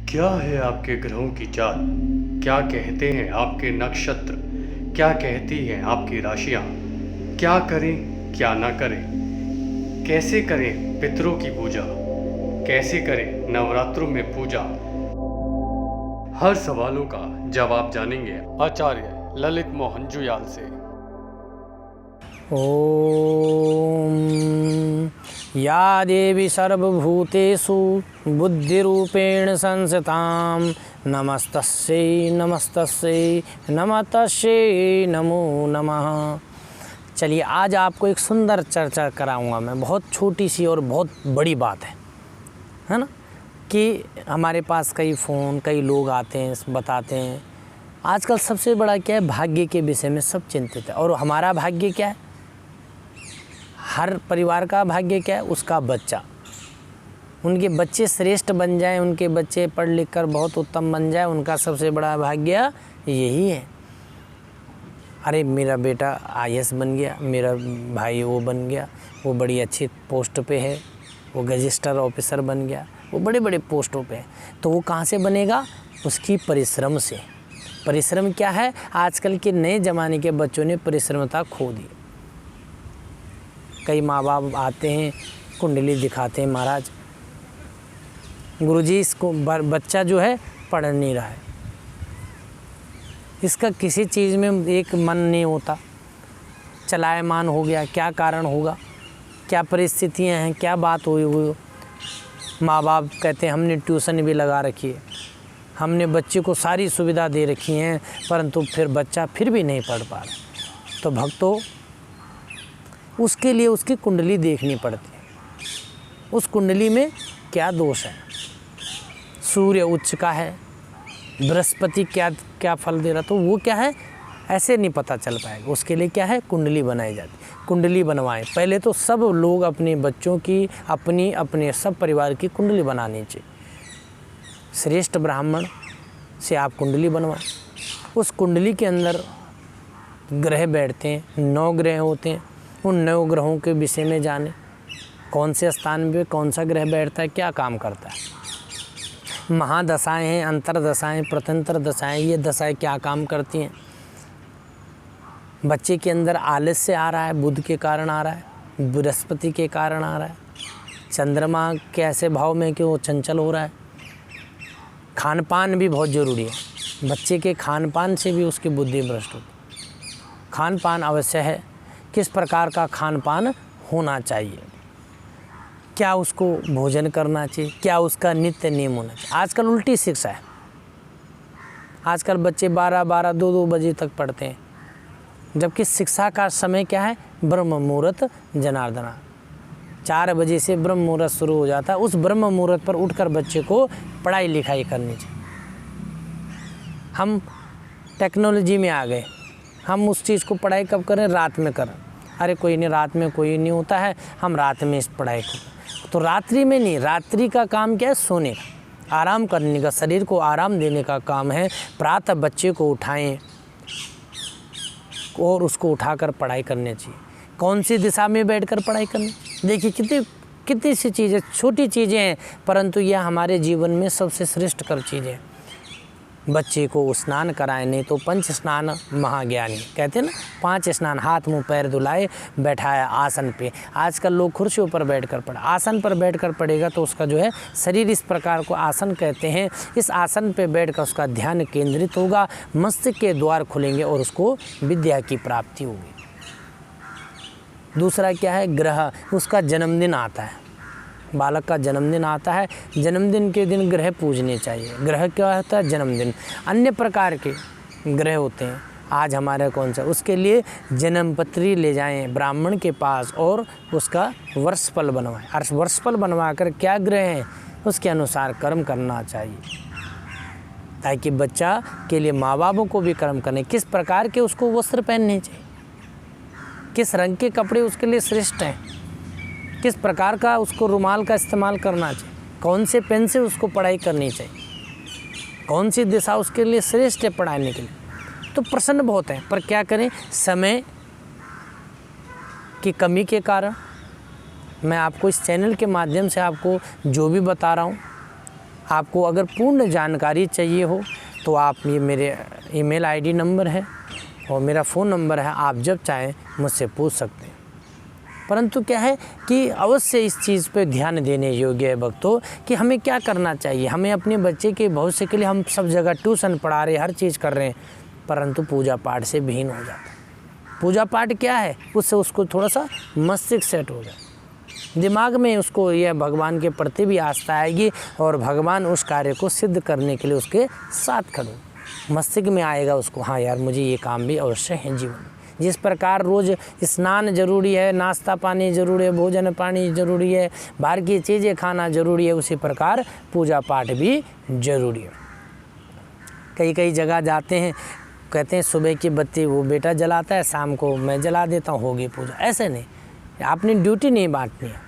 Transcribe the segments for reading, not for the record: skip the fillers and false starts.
क्या है आपके ग्रहों की चाल? क्या कहते हैं आपके नक्षत्र? क्या कहती हैं आपकी राशियाँ? क्या करें, क्या ना करें? कैसे करें पितरों की पूजा? कैसे करें नवरात्रों में पूजा? हर सवालों का जवाब जानेंगे आचार्य ललित मोहन जुयाल से। ओम या देवी सर्वभूतेषु बुद्धिरूपेण संस्थितां नमस्तस्यै नमस्तस्यै नमस्तस्यै नमो नमः। चलिए, आज आपको एक सुंदर चर्चा कराऊंगा मैं। बहुत छोटी सी और बहुत बड़ी बात है ना, कि हमारे पास कई फ़ोन, कई लोग आते हैं, बताते हैं। आजकल सबसे बड़ा क्या है, भाग्य के विषय में सब चिंतित है। और हमारा भाग्य क्या है? हर परिवार का भाग्य क्या है? उसका बच्चा, उनके बच्चे श्रेष्ठ बन जाएं, उनके बच्चे पढ़ लिख कर बहुत उत्तम बन जाए, उनका सबसे बड़ा भाग्य यही है। अरे मेरा बेटा आईएएस बन गया, मेरा भाई वो बन गया, वो बड़ी अच्छी पोस्ट पे है, वो गजिस्टर ऑफिसर बन गया, वो बड़े बड़े पोस्टों पे है। तो वो कहाँ से बनेगा? उसकी परिश्रम से। परिश्रम क्या है? आजकल के नए ज़माने के बच्चों ने परिश्रमता खो दी। कई माँ बाप आते हैं, कुंडली दिखाते हैं, महाराज गुरुजी इसको बच्चा जो है पढ़ नहीं रहा है, इसका किसी चीज़ में एक मन नहीं होता, चलायमान हो गया। क्या कारण होगा? क्या परिस्थितियाँ हैं? क्या बात हुई हुई? माँ बाप कहते हैं हमने ट्यूशन भी लगा रखी है, हमने बच्चे को सारी सुविधा दे रखी हैं, परंतु फिर बच्चा फिर भी नहीं पढ़ पा रहा। तो भक्तों, उसके लिए उसकी कुंडली देखनी पड़ती है। उस कुंडली में क्या दोष है? सूर्य उच्च का है, बृहस्पति क्या फल दे रहा, तो वो क्या है ऐसे नहीं पता चल पाएगा। उसके लिए क्या है, कुंडली बनाई जाती है। कुंडली बनवाएं। पहले तो सब लोग अपने बच्चों की, अपने सब परिवार की कुंडली बनानी चाहिए। श्रेष्ठ ब्राह्मण से आप कुंडली बनवाएं। उस कुंडली के अंदर ग्रह बैठते हैं, 9 ग्रह होते हैं। उन 9 ग्रहों के विषय में जाने, कौन से स्थान में कौन सा ग्रह बैठता है, क्या काम करता है। महादशाएं हैं, अंतरदशाएं, प्रत्यंतर दशाएं, ये दशाएं क्या काम करती हैं। बच्चे के अंदर आलस्य आ रहा है, बुध के कारण आ रहा है, बृहस्पति के कारण आ रहा है, चंद्रमा के ऐसे भाव में कि वो चंचल हो रहा है। खान पान भी बहुत ज़रूरी है। बच्चे के खान पान से भी उसकी बुद्धि भ्रष्ट होती है। खान पान अवश्य है। किस प्रकार का खान पान होना चाहिए, क्या उसको भोजन करना चाहिए, क्या उसका नित्य नियम होना चाहिए। आजकल उल्टी शिक्षा है। आजकल बच्चे 12-12, 2-2 बजे तक पढ़ते हैं, जबकि शिक्षा का समय क्या है? ब्रह्म मुहूर्त जनार्दना। 4 बजे से ब्रह्म मुहूर्त शुरू हो जाता है। उस ब्रह्म मुहूर्त पर उठकर बच्चे को पढ़ाई लिखाई करनी चाहिए। हम टेक्नोलॉजी में आ गए, हम उस चीज़ को पढ़ाई कब करें? रात में करें। अरे कोई नहीं, रात में कोई नहीं होता है, हम रात में इस पढ़ाई को, तो रात्रि में नहीं। रात्रि का काम क्या है? सोने का, आराम करने का, शरीर को आराम देने का काम है। प्रातः बच्चे को उठाएं और उसको उठाकर पढ़ाई करनी चाहिए। कौन सी दिशा में बैठकर पढ़ाई करनी? देखिए कितनी सी चीज़ें, छोटी चीज़ें हैं, परंतु यह हमारे जीवन में सबसे श्रेष्ठकर चीज़ें हैं। बच्चे को स्नान कराएं, नहीं तो 5 स्नान महाज्ञानी कहते हैं ना। 5 स्नान, हाथ मुंह पैर धुलाए, बैठाया आसन पे। आजकल लोग कुर्सियों पर बैठकर पढ़े। आसन पर बैठकर पढ़ेगा तो उसका जो है शरीर, इस प्रकार को आसन कहते हैं, इस आसन पे बैठकर उसका ध्यान केंद्रित होगा, मस्तिष्क के द्वार खुलेंगे और उसको विद्या की प्राप्ति होगी। दूसरा क्या है? ग्रह, उसका जन्मदिन आता है, बालक का जन्मदिन आता है। जन्मदिन के दिन ग्रह पूजने चाहिए। ग्रह क्या होता है? जन्मदिन। अन्य प्रकार के ग्रह होते हैं। आज हमारे कौन सा? उसके लिए जन्मपत्री ले जाएं ब्राह्मण के पास और उसका वर्षफल बनवाएं। और वर्षफल बनवा कर क्या ग्रह हैं उसके अनुसार कर्म करना चाहिए, ताकि बच्चा के लिए माँ बापों को भी कर्म करने। किस प्रकार के उसको वस्त्र पहनने चाहिए, किस रंग के कपड़े उसके लिए श्रेष्ठ हैं, किस प्रकार का उसको रुमाल का इस्तेमाल करना चाहिए, कौन से पेन से उसको पढ़ाई करनी चाहिए, कौन सी दिशा उसके लिए श्रेष्ठ है पढ़ाने के लिए। तो प्रश्न बहुत हैं, पर क्या करें, समय की कमी के कारण मैं आपको इस चैनल के माध्यम से आपको जो भी बता रहा हूँ आपको अगर पूर्ण जानकारी चाहिए हो तो आप ये मेरे ईमेल आईडी नंबर है और मेरा फ़ोन नंबर है, आप जब चाहें मुझसे पूछ सकते हैं। परंतु क्या है कि अवश्य इस चीज़ पे ध्यान देने योग्य है भक्तों कि हमें क्या करना चाहिए। हमें अपने बच्चे के भविष्य के लिए हम सब जगह ट्यूशन पढ़ा रहे, हर चीज़ कर रहे हैं, परंतु पूजा पाठ से भिन्न हो जाता है। पूजा पाठ क्या है, उससे उसको थोड़ा सा मस्तिष्क सेट हो जाए, दिमाग में उसको यह भगवान के प्रति भी आस्था आएगी और भगवान उस कार्य को सिद्ध करने के लिए उसके साथ खड़े, मस्तिष्क में आएगा उसको, हाँ यार मुझे ये काम भी अवश्य है जीवन में। जिस प्रकार रोज़ स्नान जरूरी है, नाश्ता पानी जरूरी है, भोजन पानी जरूरी है, बाहर की चीज़ें खाना जरूरी है, उसी प्रकार पूजा पाठ भी जरूरी है। कई कई जगह जाते हैं, कहते हैं सुबह की बत्ती वो बेटा जलाता है, शाम को मैं जला देता हूँ, होगी पूजा। ऐसे नहीं, आपने ड्यूटी नहीं बांटनी है,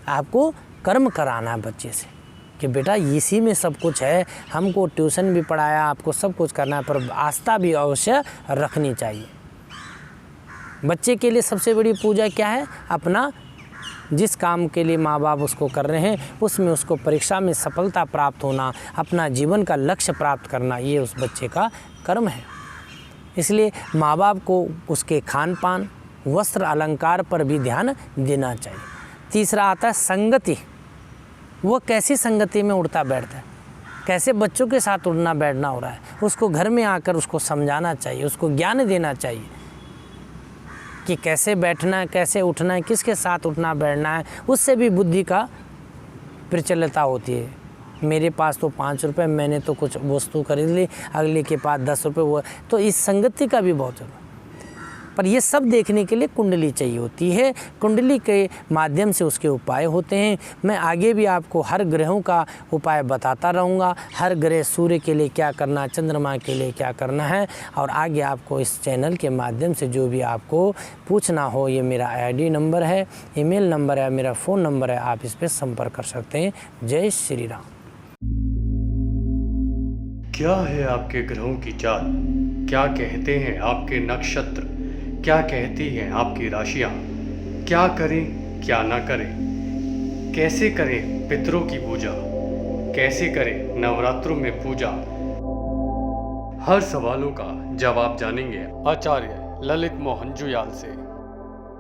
आपको कर्म कराना है बच्चे से कि बेटा इसी में सब कुछ है, हमको ट्यूशन भी पढ़ाया, आपको सब कुछ करना है, पर आस्था भी अवश्य रखनी चाहिए। बच्चे के लिए सबसे बड़ी पूजा क्या है, अपना जिस काम के लिए माँ बाप उसको कर रहे हैं उसमें उसको परीक्षा में सफलता प्राप्त होना, अपना जीवन का लक्ष्य प्राप्त करना, ये उस बच्चे का कर्म है। इसलिए माँ बाप को उसके खान पान, वस्त्र, अलंकार पर भी ध्यान देना चाहिए। तीसरा आता है संगति। वो कैसी संगति में उठता बैठता है, कैसे बच्चों के साथ उठना बैठना हो रहा है, उसको घर में आकर उसको समझाना चाहिए, उसको ज्ञान देना चाहिए कि कैसे बैठना है, कैसे उठना है, किसके साथ उठना बैठना है। उससे भी बुद्धि का प्रचलता होती है। मेरे पास तो 5 रुपये, मैंने तो कुछ वस्तु खरीद ली, अगले के पास 10 रुपये, वो तो इस संगति का भी बहुत जरूरत। पर ये सब देखने के लिए कुंडली चाहिए होती है, कुंडली के माध्यम से उसके उपाय होते हैं। मैं आगे भी आपको हर ग्रहों का उपाय बताता रहूँगा, हर ग्रह, सूर्य के लिए क्या करना, चंद्रमा के लिए क्या करना है, और आगे आपको इस चैनल के माध्यम से जो भी आपको पूछना हो, ये मेरा आईडी नंबर है, ईमेल नंबर है, मेरा फ़ोन नंबर है, आप इस पर संपर्क कर सकते हैं। जय श्री राम। क्या है आपके ग्रहों की चाल, क्या कहते हैं आपके नक्षत्र, क्या कहती हैं आपकी राशियां, क्या करें क्या ना करें, कैसे करें पितरों की पूजा, कैसे करें नवरात्रों में पूजा, हर सवालों का जवाब जानेंगे आचार्य ललित मोहन जुयाल से।